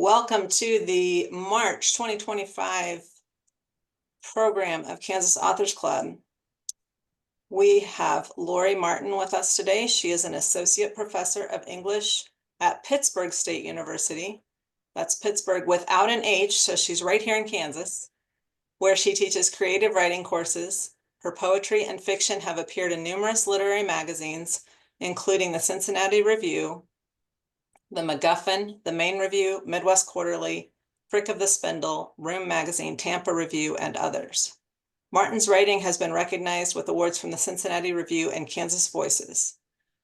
Welcome to the March 2025 program of Kansas Authors Club. We have Lori Martin with us today. She is an associate professor of English at Pittsburg State University. That's Pittsburgh without an H, so she's right here in Kansas, where she teaches creative writing courses. Her poetry and fiction have appeared in numerous literary magazines, including the Cincinnati Review, the MacGuffin, the Maine Review, Midwest Quarterly, Frick of the Spindle, Room Magazine, Tampa Review, and others. Martin's writing has been recognized with awards from the Cincinnati Review and Kansas Voices.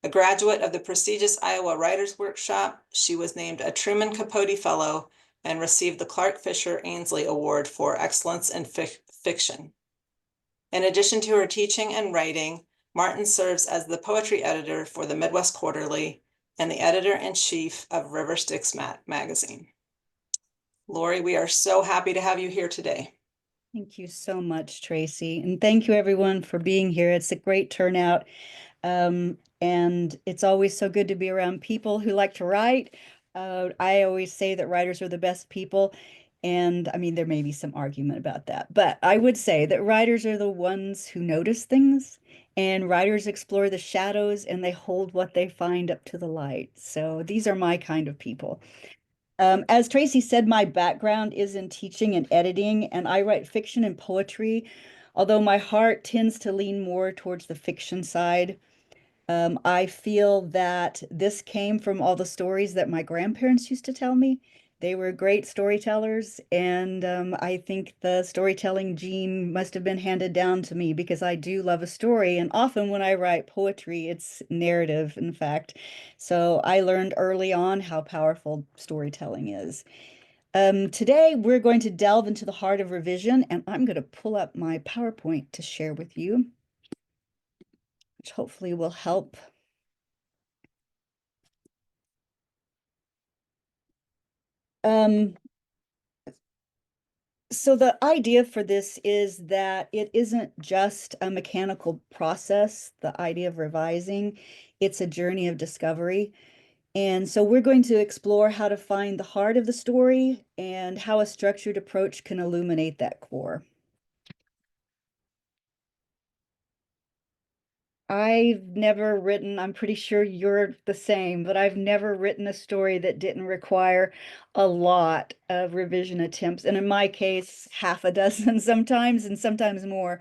A graduate of the prestigious Iowa Writers Workshop, she was named a Truman Capote Fellow and received the Clark Fischer Ansley Award for Excellence in Fiction. In addition to her teaching and writing, Martin serves as the poetry editor for the Midwest Quarterly and the editor-in-chief of River Styx magazine. Lori, we are so happy to have you here today. Thank you so much, Tracy. And thank you everyone for being here. It's a great turnout. And it's always so good to be around people who like to write. I always say that writers are the best people. And I mean, there may be some argument about that, but I would say that writers are the ones who notice things, and writers explore the shadows and they hold what they find up to the light. So these are my kind of people. As Tracy said, my background is in teaching and editing, and I write fiction and poetry, although my heart tends to lean more towards the fiction side. I feel that this came from all the stories that my grandparents used to tell me. They were great storytellers, and I think the storytelling gene must have been handed down to me because I do love a story. And often when I write poetry, it's narrative, in fact. So I learned early on how powerful storytelling is. Today, we're going to delve into the heart of revision, and I'm going to pull up my PowerPoint to share with you, which hopefully will help. So the idea for this is that it isn't just a mechanical process, the idea of revising, it's a journey of discovery. And so we're going to explore how to find the heart of the story and how a structured approach can illuminate that core. I've never written, I'm pretty sure you're the same, but I've never written a story that didn't require a lot of revision attempts. And in my case, half a dozen sometimes, and sometimes more.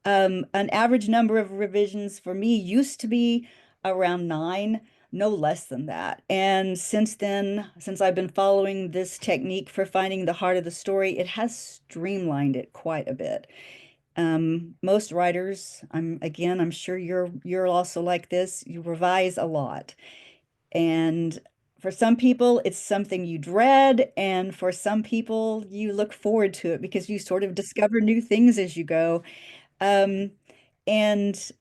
An average number of revisions for me used to be around 9, no less than that. And since then, since I've been following this technique for finding the heart of the story, it has streamlined it quite a bit. Most writers, I'm sure you're also like this, you revise a lot. And for some people, it's something you dread, and for some people, you look forward to it because you sort of discover new things as you go. Um, and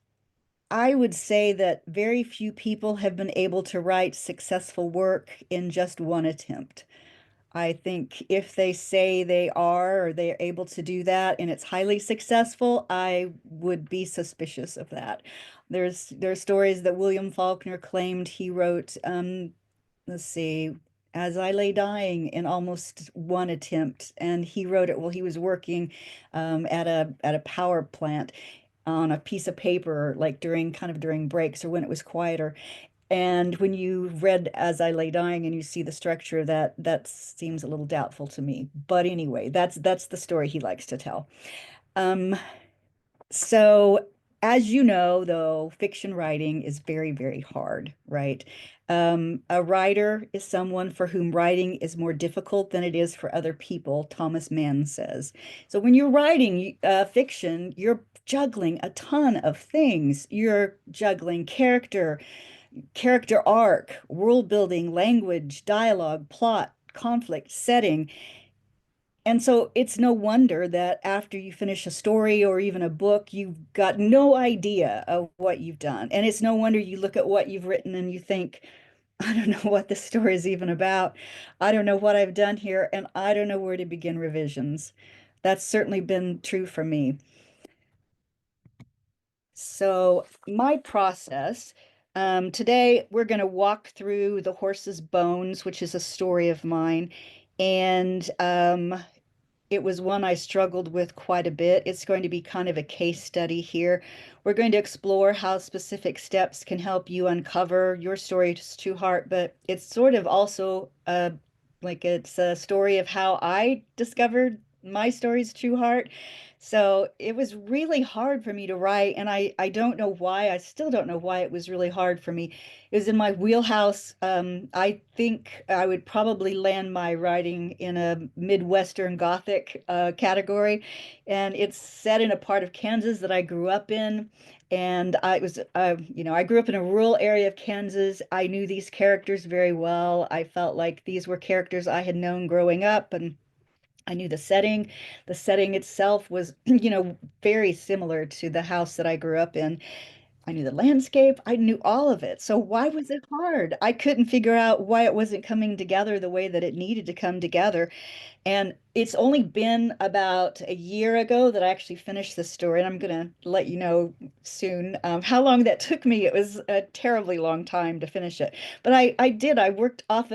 I would say that very few people have been able to write successful work in just one attempt. I think if they say they are or they're able to do that and it's highly successful, I would be suspicious of that. There's stories that William Faulkner claimed he wrote, let's see, As I Lay Dying in almost one attempt, and he wrote it while he was working at a power plant on a piece of paper, like during breaks or when it was quieter. And when you read As I Lay Dying and you see the structure of that, that seems a little doubtful to me. But anyway, that's the story he likes to tell. Um, so as you know, though, fiction writing is very, very hard, right? A writer is someone for whom writing is more difficult than it is for other people, Thomas Mann says. So when you're writing fiction, you're juggling a ton of things. You're juggling character arc, world building, language, dialogue, plot, conflict, setting. And so it's no wonder that after you finish a story or even a book, you've got no idea of what you've done. And it's no wonder you look at what you've written and you think, I don't know what this story is even about. I don't know what I've done here, and I don't know where to begin revisions. That's certainly been true for me. So my process, today we're going to walk through The Horse's Bones, which is a story of mine. And it was one I struggled with quite a bit. It's going to be kind of a case study here. We're going to explore how specific steps can help you uncover your story's true heart, but it's sort of also like it's a story of how I discovered my story's true heart. So it was really hard for me to write, and I don't know why. I still don't know why it was really hard for me. It was in my wheelhouse. I think I would probably land my writing in a Midwestern Gothic category, and it's set in a part of Kansas that I grew up in. And I grew up in a rural area of Kansas. I knew these characters very well. I felt like these were characters I had known growing up, and I knew the setting. The setting itself was, very similar to the house that I grew up in. I knew the landscape. I knew all of it. So why was it hard? I couldn't figure out why it wasn't coming together the way that it needed to come together. And it's only been about a year ago that I actually finished this story, and I'm going to let you know soon how long that took me. It was a terribly long time to finish it, but I did. I worked off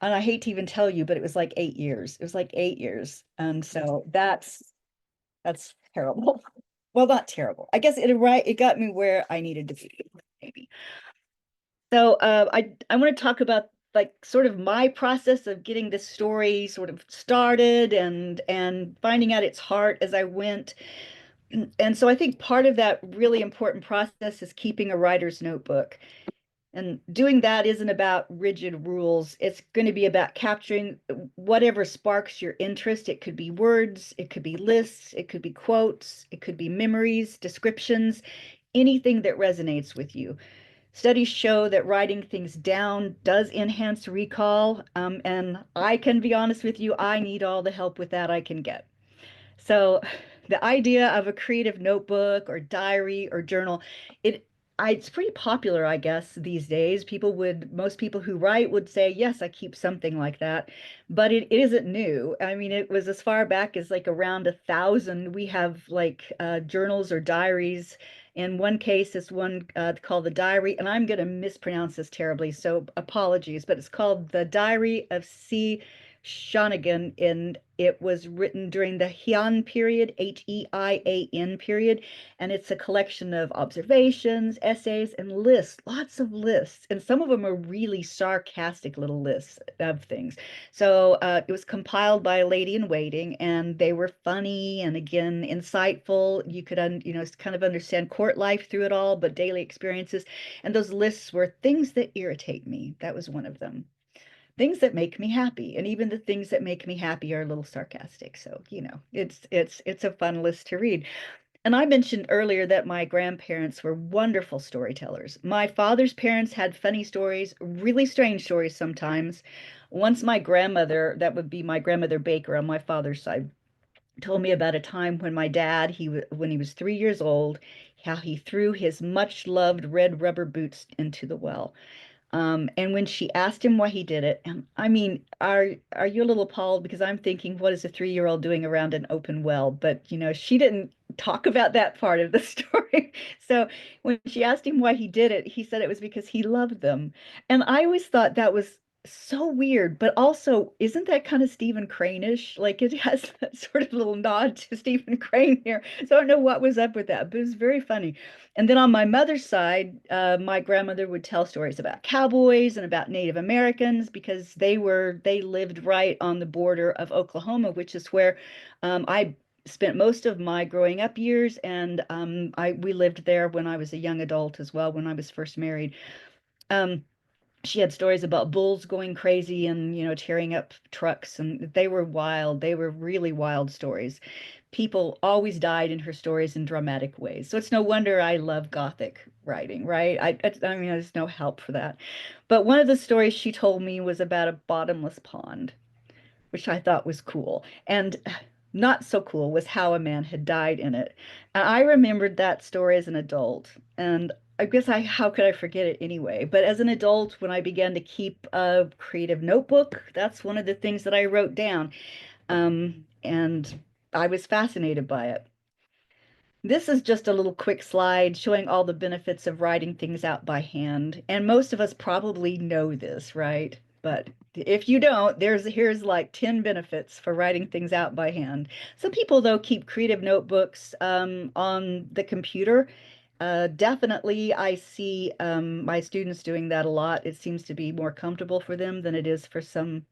and I hate to even tell you, but it was like 8 years. It was like 8 years, and so that's terrible. Well, not terrible. I guess it got me where I needed to be, maybe. So I want to talk about like sort of my process of getting this story sort of started and finding out its heart as I went. And so I think part of that really important process is keeping a writer's notebook. And doing that isn't about rigid rules. It's going to be about capturing whatever sparks your interest. It could be words, it could be lists, it could be quotes, it could be memories, descriptions, anything that resonates with you. Studies show that writing things down does enhance recall. And I can be honest with you, I need all the help with that I can get. So the idea of a creative notebook or diary or journal, it it's pretty popular, I guess, these days. Most people who write would say, yes, I keep something like that, but it isn't new. I mean, it was as far back as like around 1,000. We have like journals or diaries. In one case, it's one called the Diary, and I'm going to mispronounce this terribly, so apologies, but it's called the Diary of C. Shawnigan, and it was written during the Heian period, Heian period, and it's a collection of observations, essays, and lists, lots of lists, and some of them are really sarcastic little lists of things. So it was compiled by a lady in waiting, and they were funny and again insightful. You could, kind of understand court life through it all, but daily experiences. And those lists were things that irritate me. That was one of them, things that make me happy, and even the things that make me happy are a little sarcastic. So it's a fun list to read. And I mentioned earlier that my grandparents were wonderful storytellers. My father's parents had funny stories, really strange stories sometimes. Once my grandmother, that would be my grandmother Baker on my father's side, told me about a time when my dad, when he was 3 years old, how he threw his much loved red rubber boots into the well. And when she asked him why he did it, and I mean, are you a little appalled? Because I'm thinking, what is a 3-year-old doing around an open well? But she didn't talk about that part of the story. So when she asked him why he did it, he said it was because he loved them. And I always thought that was so weird, but also, isn't that kind of Stephen Crane-ish? Like it has that sort of little nod to Stephen Crane here. So I don't know what was up with that, but it was very funny. And then on my mother's side, my grandmother would tell stories about cowboys and about Native Americans because they lived right on the border of Oklahoma, which is where I spent most of my growing up years, and we lived there when I was a young adult as well, when I was first married. Um, she had stories about bulls going crazy and tearing up trucks, and they were wild. They were really wild stories. People always died in her stories in dramatic ways, so it's no wonder I love Gothic writing, right? I mean, there's no help for that. But one of the stories she told me was about a bottomless pond, which I thought was cool. And not so cool was how a man had died in it. And I remembered that story as an adult. And I guess how could I forget it anyway? But as an adult, when I began to keep a creative notebook, that's one of the things that I wrote down. And I was fascinated by it. This is just a little quick slide showing all the benefits of writing things out by hand. And most of us probably know this, right? But If you don't, here's like 10 benefits for writing things out by hand. Some people though keep creative notebooks on the computer. Definitely I see my students doing that a lot. It seems to be more comfortable for them than it is for some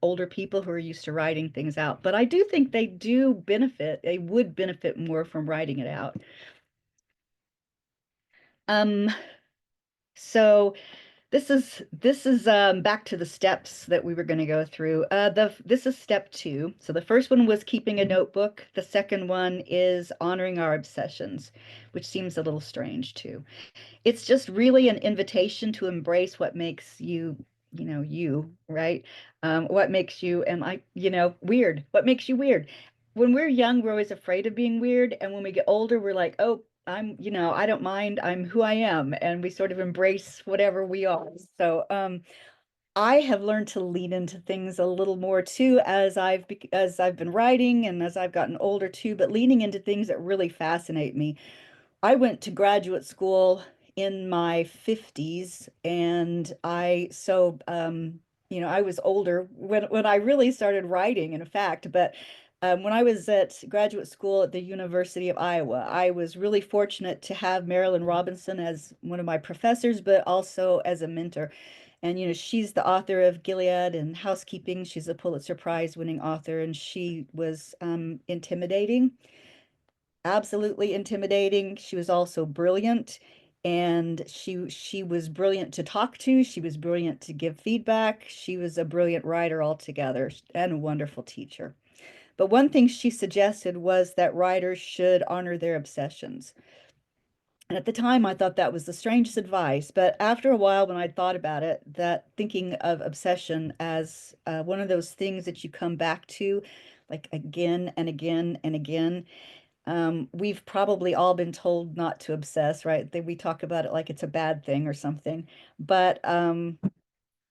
older people who are used to writing things out. But I do think they would benefit more from writing it out. Um, so this is back to the steps that we were going to go through. This is step two. So the first one was keeping a notebook. The second one is honoring our obsessions, which seems a little strange too. It's just really an invitation to embrace what makes you, you, right? What makes you, and weird. What makes you weird? When we're young, we're always afraid of being weird, and when we get older, we're like, oh, I don't mind. I'm who I am, and we sort of embrace whatever we are. So, I have learned to lean into things a little more too as I've been writing and as I've gotten older too, but leaning into things that really fascinate me. I went to graduate school in my 50s and I was older when I really started writing, in fact, but when I was at graduate school at the University of Iowa, I was really fortunate to have Marilyn Robinson as one of my professors, but also as a mentor. And she's the author of Gilead and Housekeeping. She's a Pulitzer Prize winning author, and she was intimidating, absolutely intimidating. She was also brilliant, and she was brilliant to talk to. She was brilliant to give feedback. She was a brilliant writer altogether and a wonderful teacher. But one thing she suggested was that writers should honor their obsessions. And at the time, I thought that was the strangest advice. But after a while, when I thought about it, that thinking of obsession as one of those things that you come back to, like again and again and again, we've probably all been told not to obsess, right? We talk about it like it's a bad thing or something. But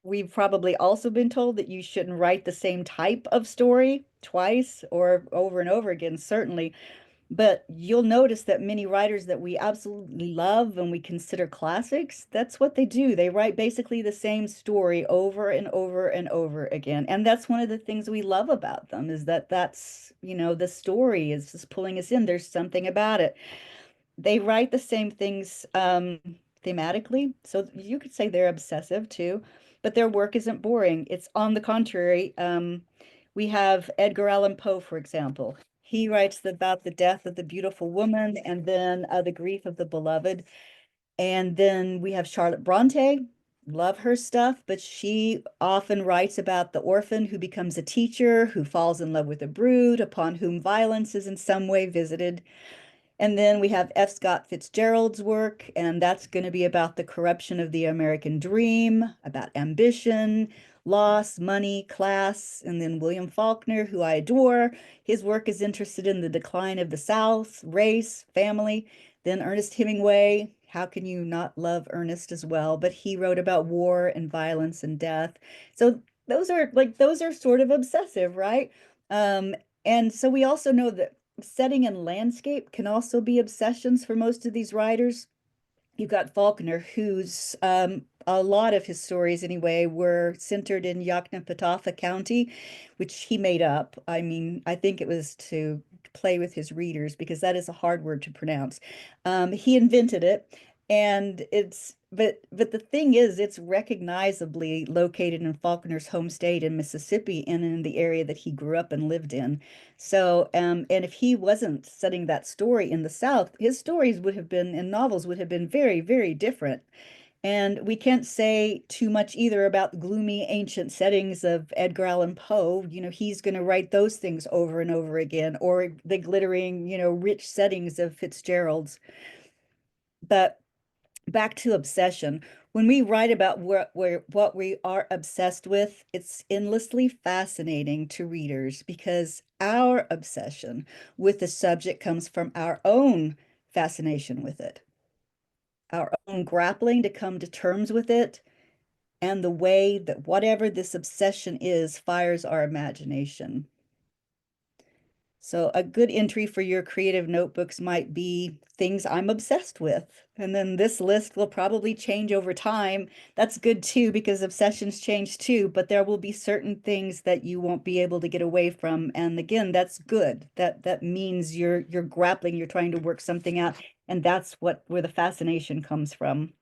we've probably also been told that you shouldn't write the same type of story twice or over and over again, certainly. But you'll notice that many writers that we absolutely love and we consider classics, that's what they do. They write basically the same story over and over and over again. And that's one of the things we love about them is that the story is just pulling us in. There's something about it. They write the same things thematically. So you could say they're obsessive too, but their work isn't boring. It's on the contrary. We have Edgar Allan Poe, for example. He writes about the death of the beautiful woman and then the grief of the beloved. And then we have Charlotte Bronte. Love her stuff, but she often writes about the orphan who becomes a teacher, who falls in love with a brood, upon whom violence is in some way visited. And then we have F. Scott Fitzgerald's work, and that's going to be about the corruption of the American dream, about ambition, loss, money, class. And then William Faulkner, who I adore, his work is interested in the decline of the South, race, family. Then Ernest Hemingway, how can you not love Ernest as well? But he wrote about war and violence and death. So those are sort of obsessive, right? Um, and so we also know that setting and landscape can also be obsessions for most of these writers. You've got Faulkner, who's a lot of his stories anyway were centered in Yoknapatawpha County, which he made up. I mean, I think it was to play with his readers because that is a hard word to pronounce. He invented it, and but the thing is, it's recognizably located in Faulkner's home state in Mississippi and in the area that he grew up and lived in. So, and if he wasn't setting that story in the South, his stories would have been, and novels would have been very, very different. And we can't say too much either about the gloomy ancient settings of Edgar Allan Poe. He's going to write those things over and over again, or the glittering, rich settings of Fitzgerald's. But back to obsession. When we write about what we are obsessed with, it's endlessly fascinating to readers because our obsession with the subject comes from our own fascination with it, our own grappling to come to terms with it, and the way that whatever this obsession is fires our imagination. So a good entry for your creative notebooks might be things I'm obsessed with. And then this list will probably change over time. That's good too, because obsessions change too, but there will be certain things that you won't be able to get away from. And again, that's good. That means you're grappling, you're trying to work something out. And that's where the fascination comes from.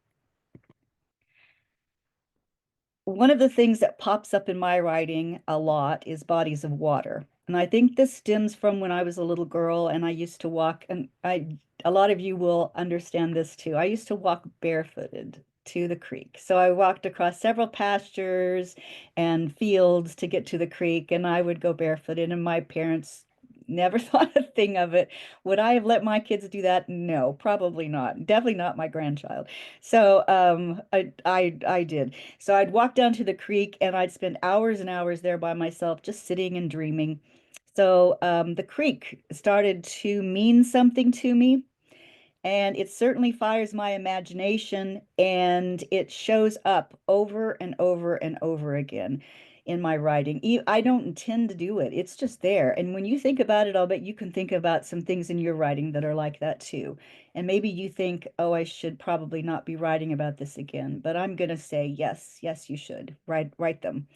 One of the things that pops up in my writing a lot is bodies of water. And I think this stems from when I was a little girl and I used to walk, and a lot of you will understand this too. I used to walk barefooted to the creek. So I walked across several pastures and fields to get to the creek, and I would go barefooted, and my parents never thought a thing of it. Would I have let my kids do that? No, probably not. Definitely not my grandchild. So I did. So I'd walk down to the creek and I'd spend hours and hours there by myself, just sitting and dreaming. So the creek started to mean something to me, and it certainly fires my imagination, and it shows up over and over and over again in my writing. I don't intend to do it. It's just there. And when you think about it, I'll bet you can think about some things in your writing that are like that too. And maybe you think, oh, I should probably not be writing about this again. But I'm going to say, yes, yes, you should write them.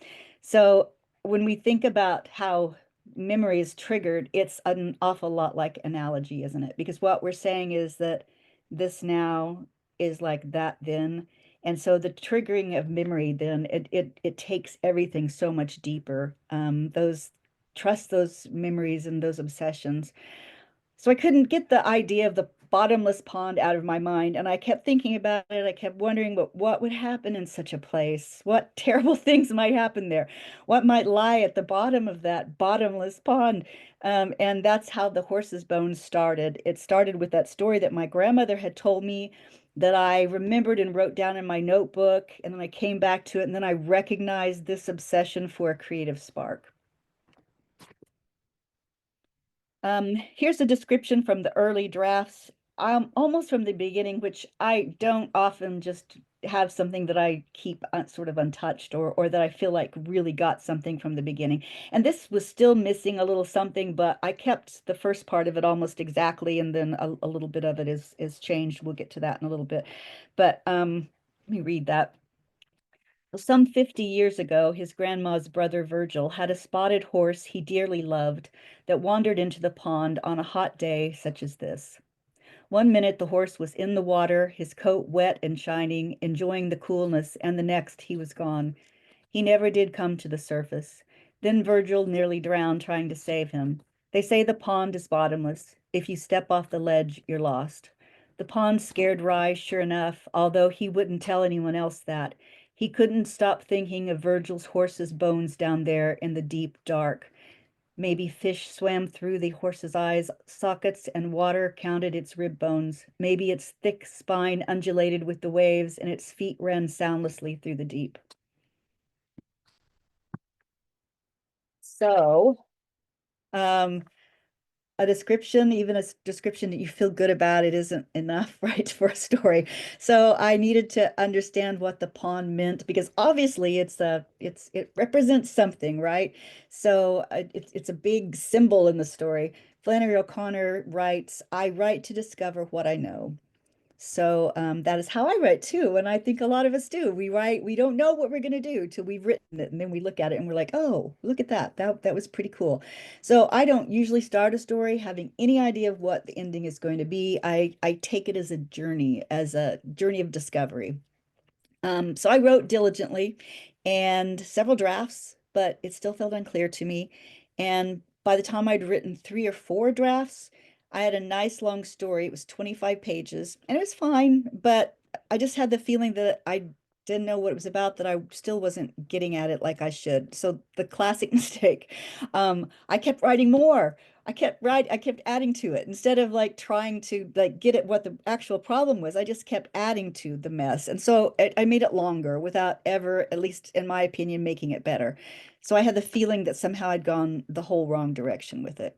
So when we think about how memory is triggered, it's an awful lot like analogy, isn't it? Because what we're saying is that this now is like that then. And so the triggering of memory then it takes everything so much deeper. Those trust those memories and those obsessions. So I couldn't get the idea of the bottomless pond out of my mind, and I kept thinking about it. I kept wondering what would happen in such a place? What terrible things might happen there? What might lie at the bottom of that bottomless pond? And that's how the horse's bones started. It started with that story that my grandmother had told me that I remembered and wrote down in my notebook, and then I came back to it, and then I recognized this obsession for a creative spark. Here's a description from the early drafts, almost from the beginning, which I don't often just have something that I keep sort of untouched, or that I feel like really got something from the beginning. And this was still missing a little something, but I kept the first part of it almost exactly, and then a little bit of it is changed. We'll get to that in a little bit. But let me read that. Well, some 50 years ago, his grandma's brother Virgil had a spotted horse he dearly loved that wandered into the pond on a hot day such as this. One minute the horse was in the water, his coat wet and shining, enjoying the coolness, and the next he was gone. He never did come to the surface. Then Virgil nearly drowned trying to save him. They say the pond is bottomless. If you step off the ledge, you're lost. The pond scared Rye, sure enough, although he wouldn't tell anyone else that. He couldn't stop thinking of Virgil's horse's bones down there in the deep dark. Maybe fish swam through the horse's eyes sockets and water counted its rib bones. Maybe its thick spine undulated with the waves and its feet ran soundlessly through the deep. So, um, a description, even a description that you feel good about, it isn't enough, right, for a story. So I needed to understand what the pond meant, because obviously it represents something, right? So it's a big symbol in the story. Flannery O'Connor writes, "I write to discover what I know." So that is how I write too. And I think a lot of us do. We write, we don't know what we're going to do till we've written it. And then we look at it and we're like, oh, look at that. That was pretty cool. So I don't usually start a story having any idea of what the ending is going to be. I take it as a journey of discovery. So I wrote diligently and several drafts, but it still felt unclear to me. And by the time I'd written 3 or 4 drafts, I had a nice long story. It was 25 pages and it was fine, but I just had the feeling that I didn't know what it was about, that I still wasn't getting at it like I should. So the classic mistake, I kept writing more. I kept adding to it instead of like trying to like get at what the actual problem was. I just kept adding to the mess. And so I made it longer without ever, at least in my opinion, making it better. So I had the feeling that somehow I'd gone the whole wrong direction with it.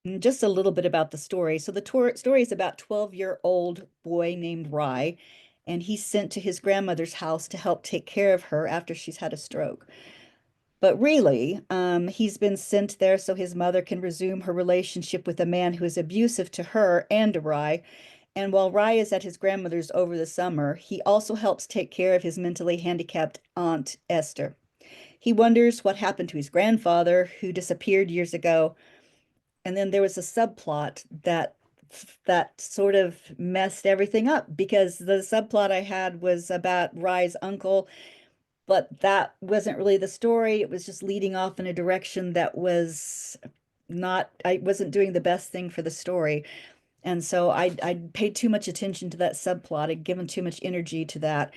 And just a little bit about the story. So the story is about 12-year-old boy named Rye, and he's sent to his grandmother's house to help take care of her after she's had a stroke. But really, he's been sent there so his mother can resume her relationship with a man who is abusive to her and to Rye. And while Rye is at his grandmother's over the summer, he also helps take care of his mentally handicapped aunt, Esther. He wonders what happened to his grandfather, who disappeared years ago. And then there was a subplot that sort of messed everything up because the subplot I had was about Rye's uncle, but that wasn't really the story. It was just leading off in a direction that was not, I wasn't doing the best thing for the story. And so I paid too much attention to that subplot. I'd given too much energy to that.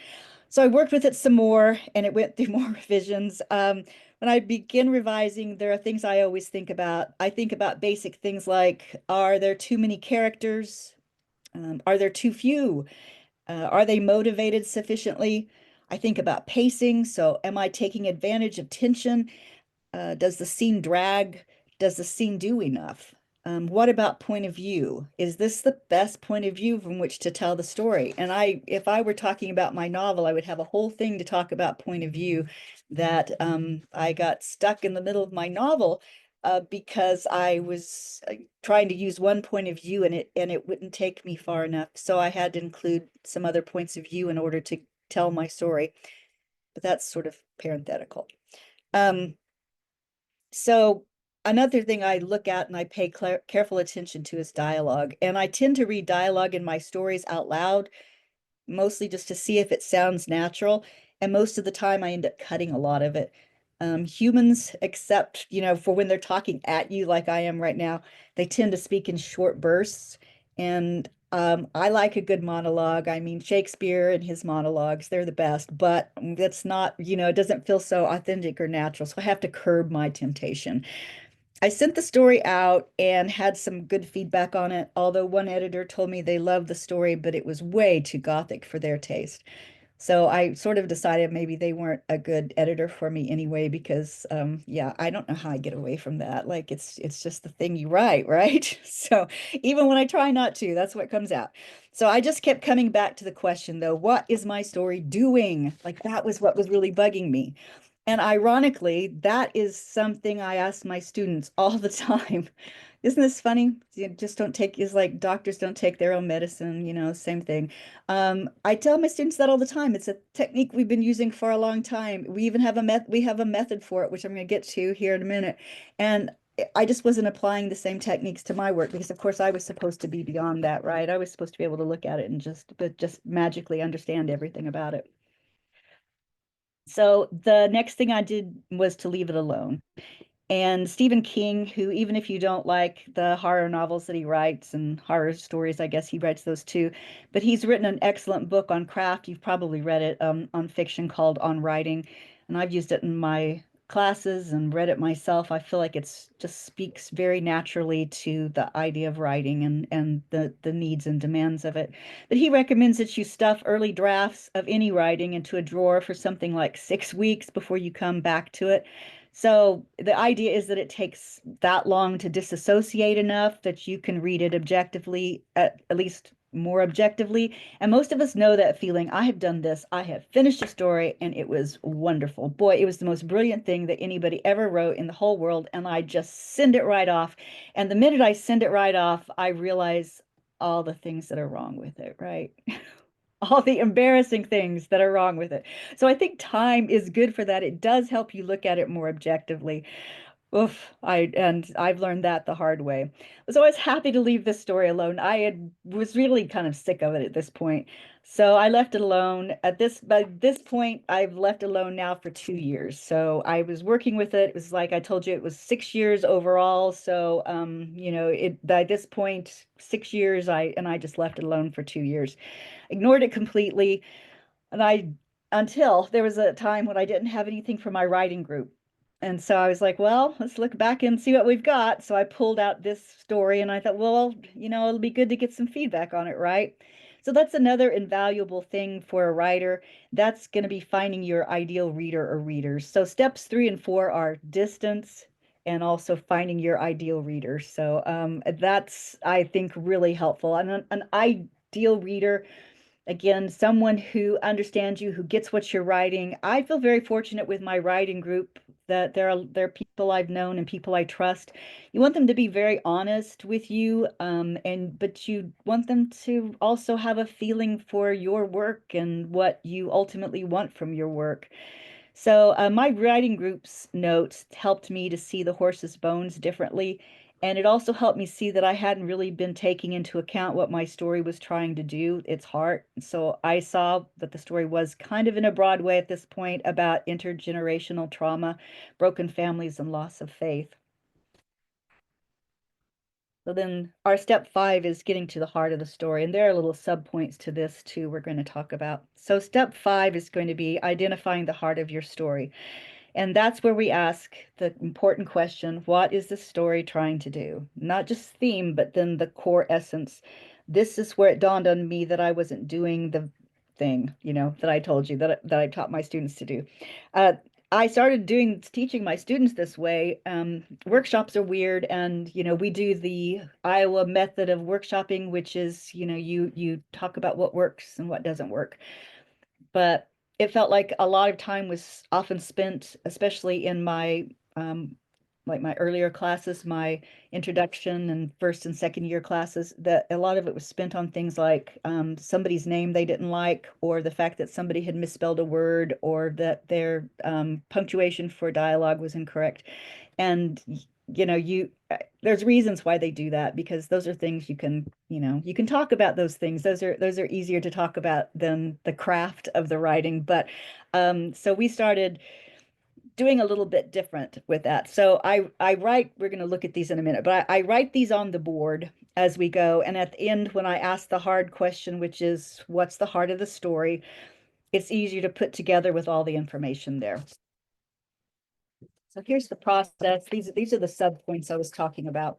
So I worked with it some more and it went through more revisions. When I begin revising, there are things I always think about. I think about basic things like, are there too many characters? Are there too few? Are they motivated sufficiently? I think about pacing. So am I taking advantage of tension? Does the scene drag? Does the scene do enough? What about point of view? Is this the best point of view from which to tell the story? And if I were talking about my novel, I would have a whole thing to talk about point of view that I got stuck in the middle of my novel because I was trying to use one point of view and it wouldn't take me far enough. So I had to include some other points of view in order to tell my story. But that's sort of parenthetical. Um, so another thing I look at and I pay careful attention to is dialogue. And I tend to read dialogue in my stories out loud, mostly just to see if it sounds natural. And most of the time I end up cutting a lot of it. Humans, except, for when they're talking at you like I am right now, they tend to speak in short bursts. And I like a good monologue. I mean, Shakespeare and his monologues, they're the best, but that's not, it doesn't feel so authentic or natural. So I have to curb my temptation. I sent the story out and had some good feedback on it, although one editor told me they loved the story, but it was way too gothic for their taste. So I sort of decided maybe they weren't a good editor for me anyway, because yeah, I don't know how I get away from that. Like it's just the thing you write, right? So even when I try not to, that's what comes out. So I just kept coming back to the question though, what is my story doing? Like that was what was really bugging me. And ironically, that is something I ask my students all the time. Isn't this funny? You just don't take, is like doctors don't take their own medicine, same thing. I tell my students that all the time. It's a technique we've been using for a long time. We even have we have a method for it, which I'm going to get to here in a minute. And I just wasn't applying the same techniques to my work because of course I was supposed to be beyond that, right? I was supposed to be able to look at it and just magically understand everything about it. So the next thing I did was to leave it alone. And Stephen King, who, even if you don't like the horror novels that he writes and horror stories, I guess he writes those too, but he's written an excellent book on craft. You've probably read it on fiction called On Writing. And I've used it in my classes and read it myself. I feel like it's just speaks very naturally to the idea of writing and the needs and demands of it. But he recommends that you stuff early drafts of any writing into a drawer for something like 6 weeks before you come back to it. So the idea is that it takes that long to disassociate enough that you can read it objectively, at least more objectively. And most of us know that feeling. I have done this. I have finished a story and it was wonderful. Boy, it was the most brilliant thing that anybody ever wrote in the whole world. And I just send it right off. And the minute I send it right off, I realize all the things that are wrong with it, right? All the embarrassing things that are wrong with it. So I think time is good for that. It does help you look at it more objectively. Oof, I've learned that the hard way. I was always happy to leave this story alone. Was really kind of sick of it at this point. So I left it alone. By this point, I've left alone now for 2 years. So I was working with it. It was like I told you, it was 6 years overall. So it by this point, 6 years, I just left it alone for 2 years. Ignored it completely. And until there was a time when I didn't have anything for my writing group. And so I was like, well, let's look back and see what we've got. So I pulled out this story and I thought, well, it'll be good to get some feedback on it, right? So that's another invaluable thing for a writer. That's going to be finding your ideal reader or readers. So steps 3 and 4 are distance and also finding your ideal reader. So that's, I think, really helpful. And an ideal reader, again, someone who understands you, who gets what you're writing. I feel very fortunate with my writing group that there are people I've known and people I trust. You want them to be very honest with you, but you want them to also have a feeling for your work and what you ultimately want from your work. So my writing group's notes helped me to see the horse's bones differently. And it also helped me see that I hadn't really been taking into account what my story was trying to do, its heart. So I saw that the story was kind of in a broad way at this point about intergenerational trauma, broken families, and loss of faith. So then our step 5 is getting to the heart of the story. And there are little subpoints to this too we're going to talk about. So step 5 is going to be identifying the heart of your story. And that's where we ask the important question, what is the story trying to do? Not just theme, but then the core essence. This is where it dawned on me that I wasn't doing the thing, that I told you that I taught my students to do. Uh, I started teaching my students this way. Workshops are weird, and we do the Iowa method of workshopping, which is, you talk about what works and what doesn't work. But it felt like a lot of time was often spent, especially in my like my earlier classes, my introduction and first and second year classes, that a lot of it was spent on things like somebody's name they didn't like, or the fact that somebody had misspelled a word, or that their punctuation for dialogue was incorrect. And there's reasons why they do that, because those are things you can talk about those things. Those are easier to talk about than the craft of the writing. But so we started doing a little bit different with that. So I write, we're going to look at these in a minute, but I write these on the board as we go. And at the end, when I ask the hard question, which is what's the heart of the story, it's easier to put together with all the information there. So here's the process. These are the subpoints I was talking about.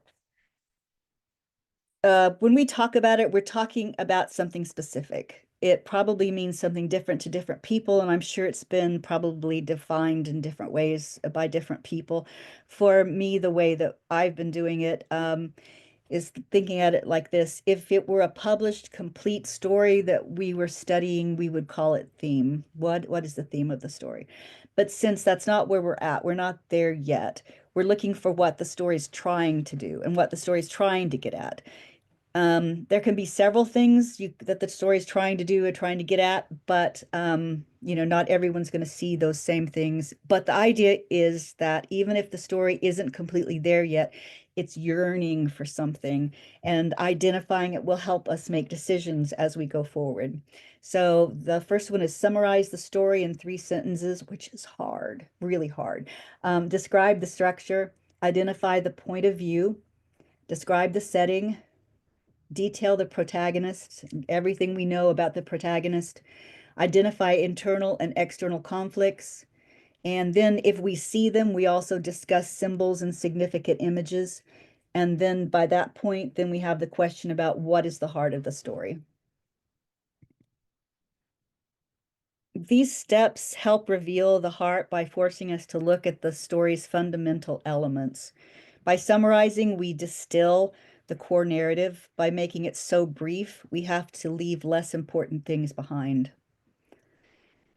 When we talk about it, we're talking about something specific. It probably means something different to different people, and I'm sure it's been probably defined in different ways by different people. For me, the way that I've been doing it is thinking at it like this. If it were a published complete story that we were studying, we would call it theme. What is the theme of the story? But since that's not where we're at, we're not there yet. We're looking for what the story's trying to do and what the story's trying to get at. There can be several things that the story is trying to do or trying to get at, but not everyone's going to see those same things. But the idea is that even if the story isn't completely there yet, it's yearning for something, and identifying it will help us make decisions as we go forward. So the first one is summarize the story in 3 sentences, which is hard, really hard. Describe the structure, identify the point of view, describe the setting, detail the protagonist, everything we know about the protagonist, identify internal and external conflicts, and then if we see them, we also discuss symbols and significant images. And then by that point, then we have the question about what is the heart of the story. These steps help reveal the heart by forcing us to look at the story's fundamental elements. By summarizing, we distill the core narrative. By making it so brief, we have to leave less important things behind.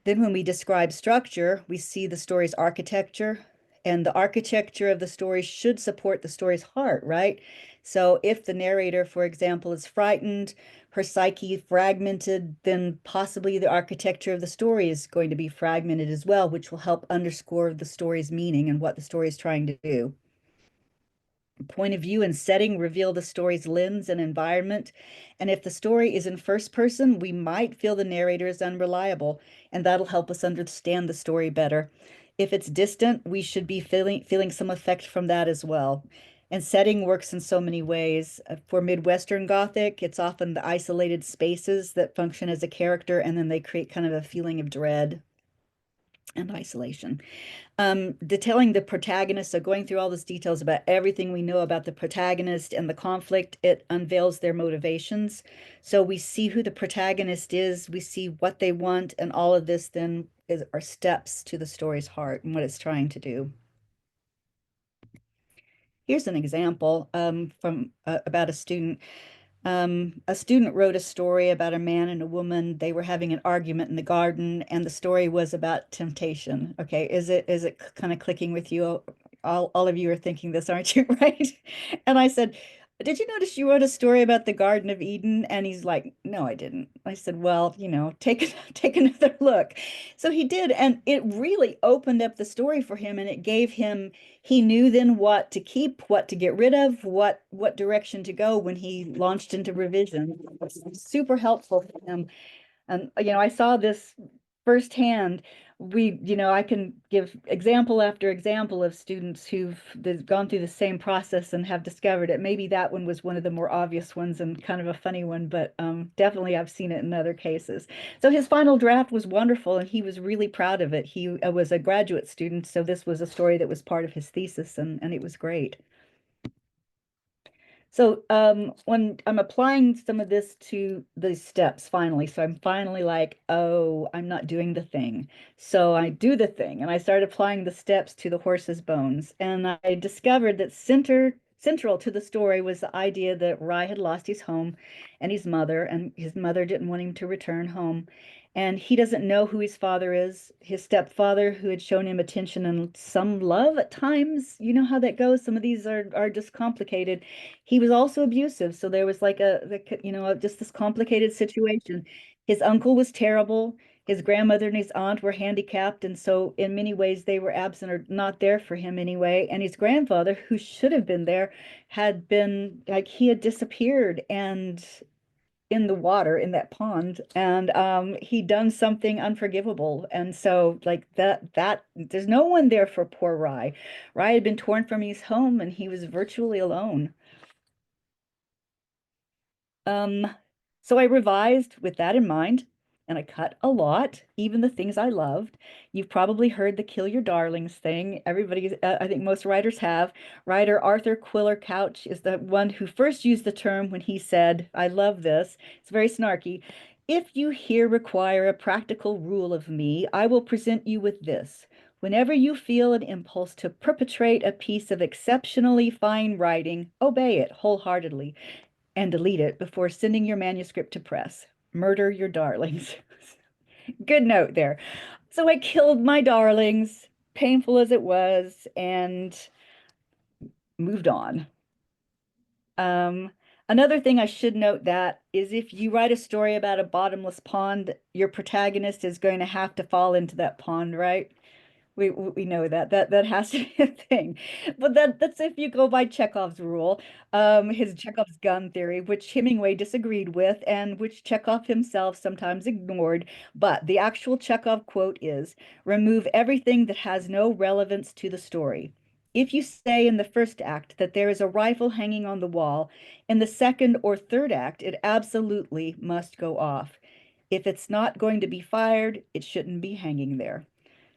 Then when we describe structure, we see the story's architecture, and the architecture of the story should support the story's heart, right? So if the narrator, for example, is frightened, her psyche fragmented, then possibly the architecture of the story is going to be fragmented as well, which will help underscore the story's meaning and what the story is trying to do. Point of view and setting reveal the story's lens and environment. And if the story is in first person, we might feel the narrator is unreliable, and that'll help us understand the story better. If it's distant, we should be feeling some effect from that as well. And setting works in so many ways. For Midwestern Gothic, it's often the isolated spaces that function as a character, and then they create kind of a feeling of dread and isolation. Detailing the protagonist, so going through all these details about everything we know about the protagonist and the conflict, it unveils their motivations. So we see who the protagonist is, we see what they want, and all of this then are steps to the story's heart and what it's trying to do. Here's an example from about a student. A student wrote a story about a man and a woman. They were having an argument in the garden, and the story was about temptation. Okay, is it kind of clicking with you? All of you are thinking this, aren't you? Right? And I said, "Did you notice you wrote a story about the Garden of Eden?" And he's like, "No, I didn't." I said, "Well, take take another look." So he did, and it really opened up the story for him, and it gave him he knew then what to keep, what to get rid of, what direction to go when he launched into revision. It's super helpful for him. And I saw this firsthand. I can give example after example of students who've gone through the same process and have discovered it. Maybe that one was one of the more obvious ones and kind of a funny one, but definitely I've seen it in other cases. So his final draft was wonderful, and he was really proud of it. He was a graduate student, so this was a story that was part of his thesis, and it was great. So when I'm applying some of this to the steps finally, so I'm finally like, oh, I'm not doing the thing. So I do the thing, and I started applying the steps to the horse's bones. And I discovered that central to the story was the idea that Rye had lost his home and his mother didn't want him to return home. And he doesn't know who his father is. His stepfather, who had shown him attention and some love at times, you know how that goes. Some of these are just complicated. He was also abusive, so there was like just this complicated situation. His uncle was terrible. His grandmother and his aunt were handicapped, and so in many ways they were absent or not there for him anyway. And his grandfather, who should have been there, had been like he had disappeared and in the water in that pond, and he'd done something unforgivable. And so like that there's no one there for poor Rye. Rye had been torn from his home, and he was virtually alone. Um, so I revised with that in mind, and I cut a lot, even the things I loved. You've probably heard the kill your darlings thing. I think most writers have. Writer Arthur Quiller Couch is the one who first used the term when he said, I love this. It's very snarky. If you here require a practical rule of me, I will present you with this. Whenever you feel an impulse to perpetrate a piece of exceptionally fine writing, obey it wholeheartedly and delete it before sending your manuscript to press. Murder your darlings. Good note there. So I killed my darlings, painful as it was, and moved on. Um, Another thing I should note that is if you write a story about a bottomless pond, your protagonist is going to have to fall into that pond, right? We know that has to be a thing, but that's if you go by Chekhov's rule, his Chekhov's gun theory, which Hemingway disagreed with and which Chekhov himself sometimes ignored. But the actual Chekhov quote is, "Remove everything that has no relevance to the story." If you say in the first act that there is a rifle hanging on the wall, in the second or third act, it absolutely must go off. If it's not going to be fired, it shouldn't be hanging there.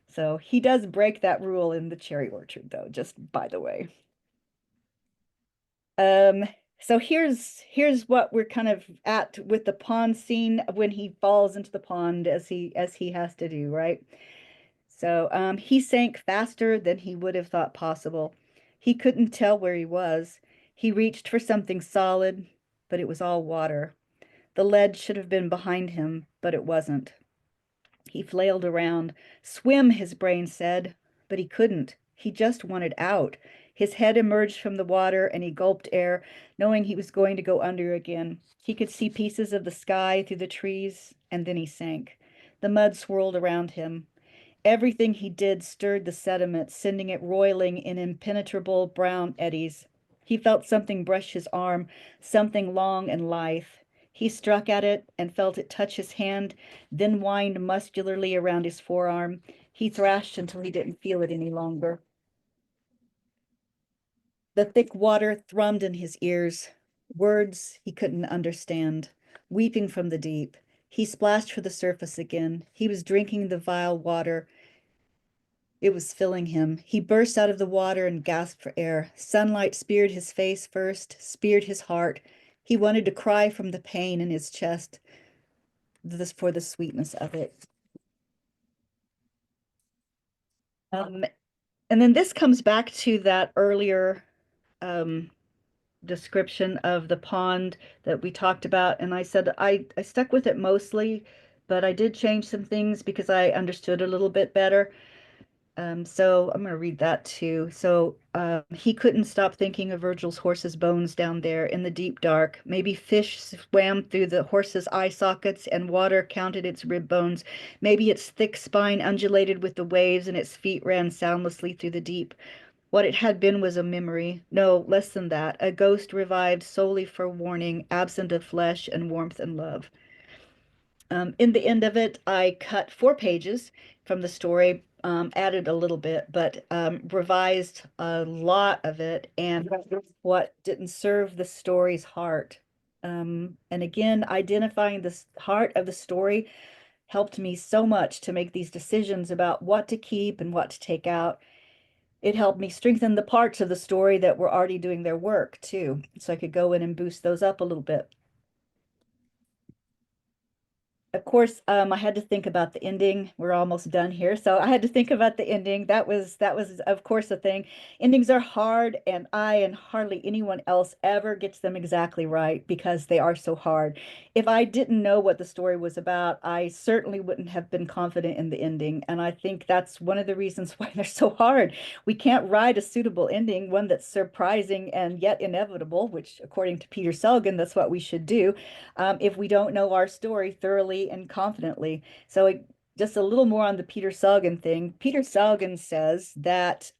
So he does break that rule in the cherry orchard, though, just by the way. Um, so here's what we're kind of at with the pond scene when he falls into the pond as he has to do, right? So he sank faster than he would have thought possible. He couldn't tell where he was. He reached for something solid, but it was all water. The ledge should have been behind him, but it wasn't. He flailed around. Swim, his brain said, but he couldn't. He just wanted out. His head emerged from the water and he gulped air, knowing he was going to go under again. He could see pieces of the sky through the trees, and then he sank. The mud swirled around him. Everything he did stirred the sediment, sending it roiling in impenetrable brown eddies. He felt something brush his arm, something long and lithe. He struck at it and felt it touch his hand, then wind muscularly around his forearm. He thrashed until he didn't feel it any longer. The thick water thrummed in his ears. Words he couldn't understand. Weeping from the deep. He splashed for the surface again. He was drinking the vile water. It was filling him. He burst out of the water and gasped for air. Sunlight speared his face first, speared his heart. He wanted to cry from the pain in his chest, this for the sweetness of it. Um, and then this comes back to that earlier um, description of the pond that we talked about. And I said I stuck with it mostly, but I did change some things because I understood a little bit better. So I'm going to read that too. So he couldn't stop thinking of Virgil's horse's bones down there in the deep dark. Maybe fish swam through the horse's eye sockets and water counted its rib bones. Maybe its thick spine undulated with the waves and its feet ran soundlessly through the deep. What it had been was a memory. No, less than that. A ghost revived solely for warning, absent of flesh and warmth and love. In the end of it, I cut 4 pages from the story, added a little bit, but revised a lot of it and what didn't serve the story's heart. And again, identifying the heart of the story helped me so much to make these decisions about what to keep and what to take out. It helped me strengthen the parts of the story that were already doing their work too, so I could go in and boost those up a little bit. Of course, I had to think about the ending. We're almost done here, so I had to think about the ending. That was of course a thing. Endings are hard, and I and hardly anyone else ever gets them exactly right because they are so hard. If I didn't know what the story was about, I certainly wouldn't have been confident in the ending, and I think that's one of the reasons why they're so hard. We can't write a suitable ending, one that's surprising and yet inevitable, which according to Peter Selgin, that's what we should do if we don't know our story thoroughly and confidently. So just a little more on the Peter Selgin thing. Peter Selgin says that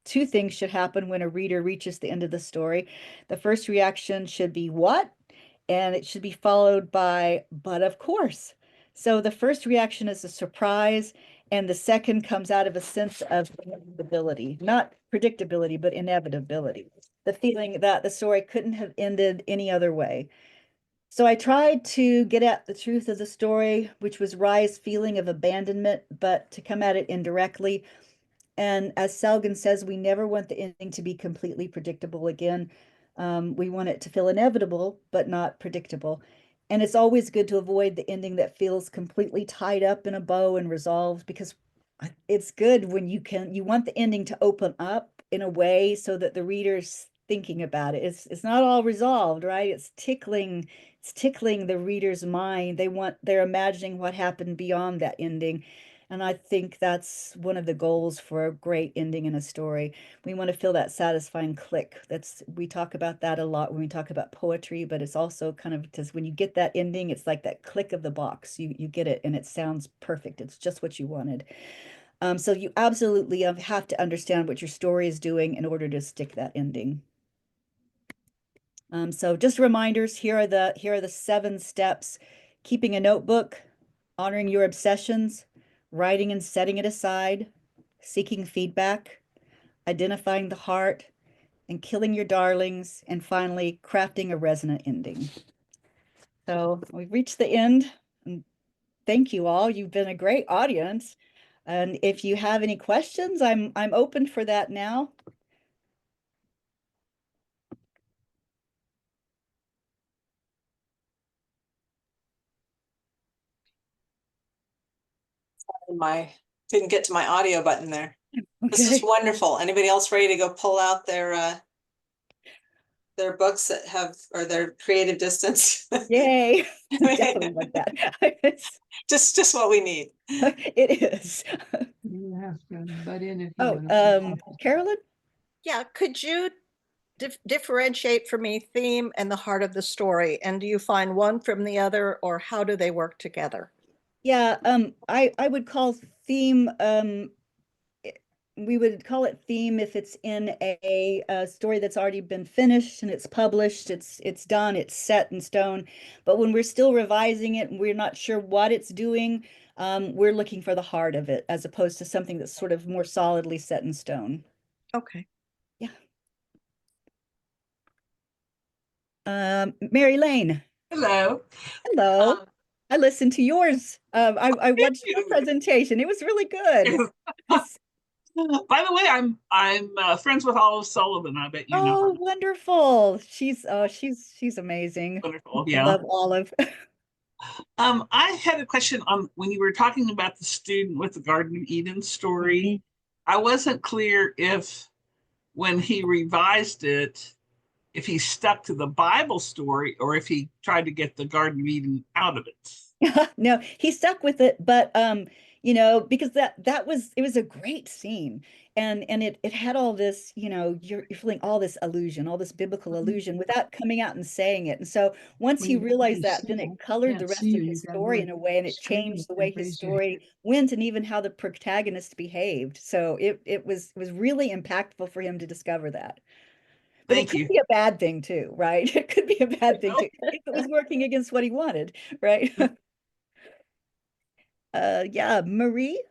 two things should happen when a reader reaches the end of the story. The first reaction should be what? And it should be followed by, but of course. So the first reaction is a surprise, and the second comes out of a sense of inevitability, not predictability, but inevitability. The feeling that the story couldn't have ended any other way. So I tried to get at the truth of the story, which was Rye's feeling of abandonment, but to come at it indirectly. And as Selgin says, we never want the ending to be completely predictable again. We want it to feel inevitable, but not predictable. And it's always good to avoid the ending that feels completely tied up in a bow and resolved because it's good when you want the ending to open up in a way so that the reader's thinking about it. It's not all resolved, right? It's tickling the reader's mind. They're imagining what happened beyond that ending. And I think that's one of the goals for a great ending in a story. We want to feel that satisfying click. We talk about that a lot when we talk about poetry, but it's also kind of because when you get that ending, it's like that click of the box. You get it and it sounds perfect. It's just what you wanted. So you absolutely have to understand what your story is doing in order to stick that ending. So just reminders, here are the 7 steps: keeping a notebook, honoring your obsessions, writing and setting it aside, seeking feedback, identifying the heart, and killing your darlings, and finally crafting a resonant ending. So we've reached the end. And thank you all. You've been a great audience. And if you have any questions, I'm open for that now. My didn't get to my audio button there. This is wonderful. Anybody else ready to go pull out their books that have or their creative distance? Yay. Definitely like that. Just what we need. It is. You have to butt in if you Oh, want to. Carolyn? Yeah, could you differentiate for me theme and the heart of the story? And do you find one from the other, or how do they work together? Yeah, I would call theme we would call it theme if it's in a story that's already been finished and it's published, it's done, it's set in stone. But when we're still revising it and we're not sure what it's doing, we're looking for the heart of it as opposed to something that's sort of more solidly set in stone. Okay. Yeah. Mary Lane. Hello. Hello. I listened to yours. I watched your you. presentation. It was really good. By the way, I'm friends with Olive Sullivan. I bet you know Oh, her. wonderful. She's amazing. Wonderful. I Yeah. love Olive. I had a question on when you were talking about the student with the Garden of Eden story. Mhm. I wasn't clear if when he revised it, if he stuck to the Bible story or if he tried to get the Garden of Eden out of it. No, he stuck with it, but you know, because it was a great scene. And it had all this, you know, you're feeling all this allusion, all this biblical allusion without coming out and saying it. And so once When he you have realized your that, then soul it colored can't the rest see of you, his you gotta story really in a way, and it scream changed the and way his raise your story went and even how the protagonist behaved. So it was really impactful for him to discover that. But it Thank could you. be a bad thing too, right? It could be a bad thing too, if it was working against what he wanted, right? Yeah, Marie.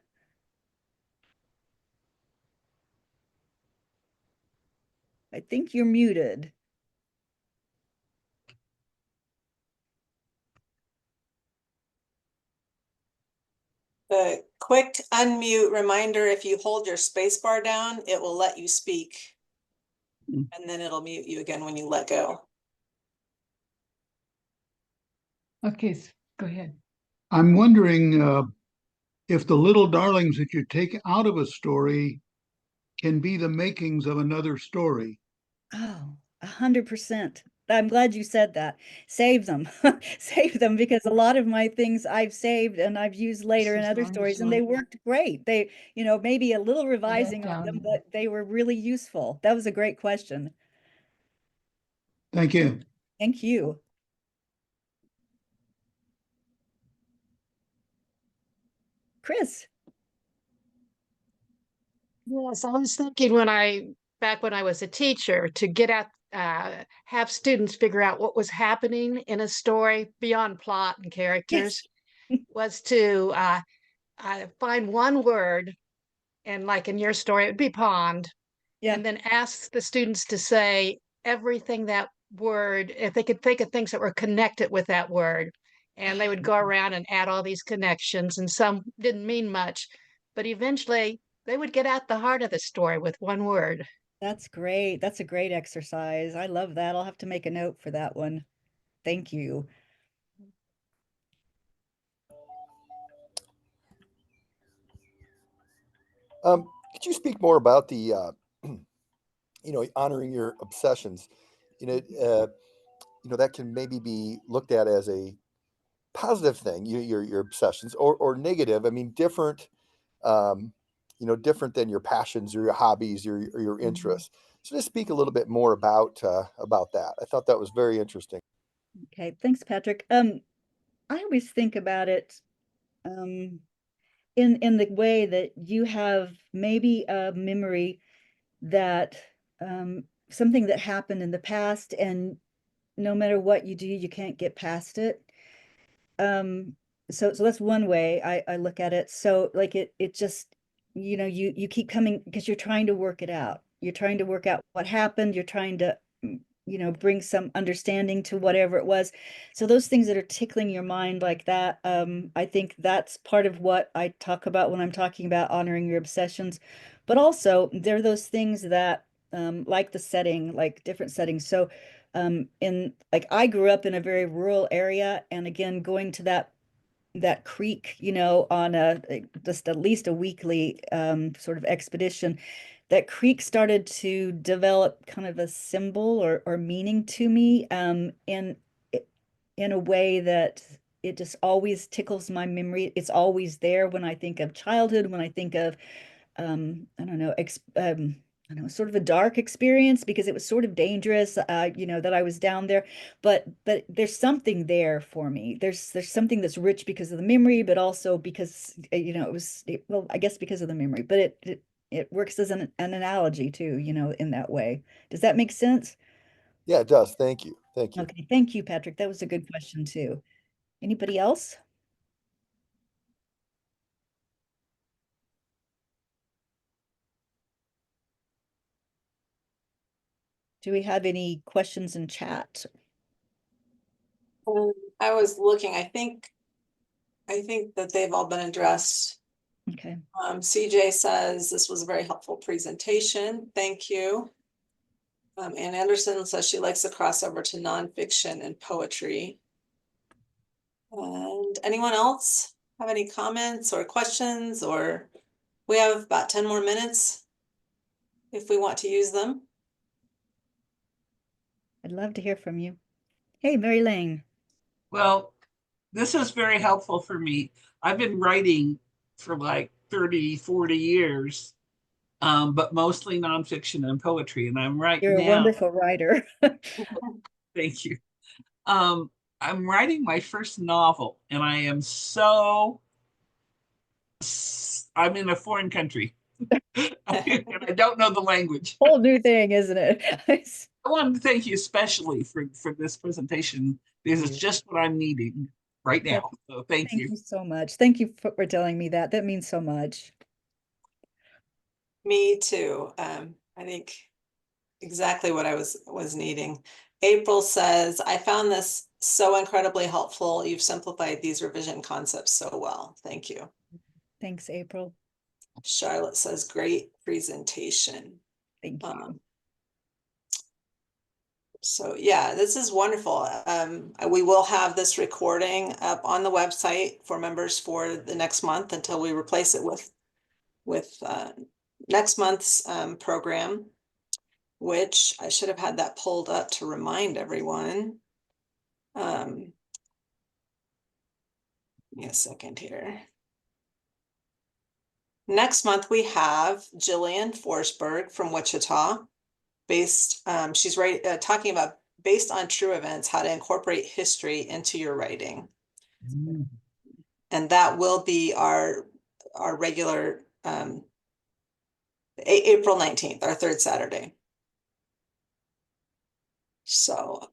I think you're muted. The quick unmute reminder, if you hold your space bar down, it will let you speak. Mm. And then it'll mute you again when you let go. Okay, go ahead. I'm wondering if the little darlings that you take out of a story can be the makings of another story. Oh, 100%. I'm glad you said that. Save them. Save them, because a lot of my things I've saved and I've used later in As other long as stories, you and they want worked great. They, you know, maybe a little that revising of them, down. but they were really useful. That was a great question. Thank you. Thank you. Chris. Yes, I was thinking back when I was a teacher, to get at, have students figure out what was happening in a story beyond plot and characters, Yes. was to find one word, and like in your story, it would be pond, Yeah. and then ask the students to say everything that word, if they could think of things that were connected with that word. And they would go around and add all these connections, and some didn't mean much, but eventually they would get at the heart of the story with one word. That's great. That's a great exercise. I love that. I'll have to make a note for that one. Thank you. Could you speak more about the, honoring your obsessions? You know, that can maybe be looked at as a positive thing. Your obsessions, or negative. I mean, different. Different than your passions or your hobbies or your interests. So just speak a little bit more about that. I thought that was very interesting. Okay, thanks, Patrick. I always think about it in the way that you have maybe a memory that something that happened in the past, and no matter what you do, you can't get past it. So that's one way I look at it. So like it just, you know, you keep coming because you're trying to work it out. You're trying to work out what happened. You're trying to, you know, bring some understanding to whatever it was. So those things that are tickling your mind like that, I think that's part of what I talk about when I'm talking about honoring your obsessions. But also there are those things that, like the setting, like different settings. So in like I grew up in a very rural area, and again going to that creek, you know, on a just at least a weekly sort of expedition, that creek started to develop kind of a symbol or meaning to me in a way that it just always tickles my memory. It's always there when I think of childhood, when I think of I don't know, I don't know, sort of a dark experience, because it was sort of dangerous, you know, that I was down there. But there's something there for me. There's something that's rich because of the memory, but also because you know well, I guess because of the memory. But it works as an analogy too, you know, in that way. Does that make sense? Yeah, it does. Thank you. Thank you. Okay, thank you, Patrick. That was a good question too. Anybody else? Do we have any questions in chat? I was looking, I think that they've all been addressed. Okay. CJ says this was a very helpful presentation. Thank you. Ann Anderson says she likes the crossover to nonfiction and poetry. And anyone else have any comments or questions? Or we have about 10 more minutes if we want to use them. I'd love to hear from you. Hey, Mary Lane. Well, this is very helpful for me. I've been writing for like 30, 40 years, but mostly nonfiction and poetry. And I'm right You're a now, wonderful writer. thank you. I'm writing my first novel, and I am I'm in a foreign country. And I don't know the language. Whole new thing, isn't it? I want to thank you especially for this presentation because it's just what I'm needing right now. So thank Thank you. you so much. Thank you for telling me that. That means so much. Me too. I think exactly what I was needing. April says, I found this so incredibly helpful. You've simplified these revision concepts so well. Thank you. Thanks, April. Charlotte says, great presentation. Thank you. So yeah, this is wonderful. We will have this recording up on the website for members for the next month until we replace it with next month's program, which I should have had that pulled up to remind everyone. Give me a second here. Next month we have Jillian Forsberg from Wichita. She's talking about based on true events, how to incorporate history into your writing. And that will be our regular April 19th, our third Saturday. So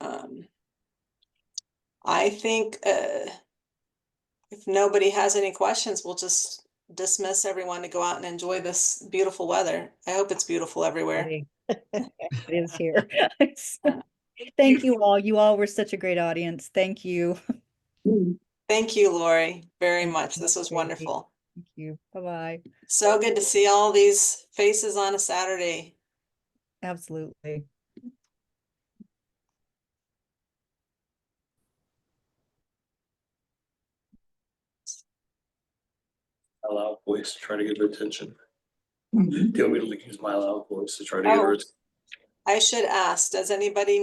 I think if nobody has any questions, we'll just dismiss everyone to go out and enjoy this beautiful weather. I hope it's beautiful everywhere. It is here. Thank you all. You all were such a great audience. Thank you. Thank you, Lori, very Thank much. you. This was Great. wonderful. Thank you. Bye-bye. So good to see all these faces on a Saturday. Absolutely. My loud voice to try to get her attention. Do you want me to use my loud voice to try to get her Oh, attention? I should ask, does anybody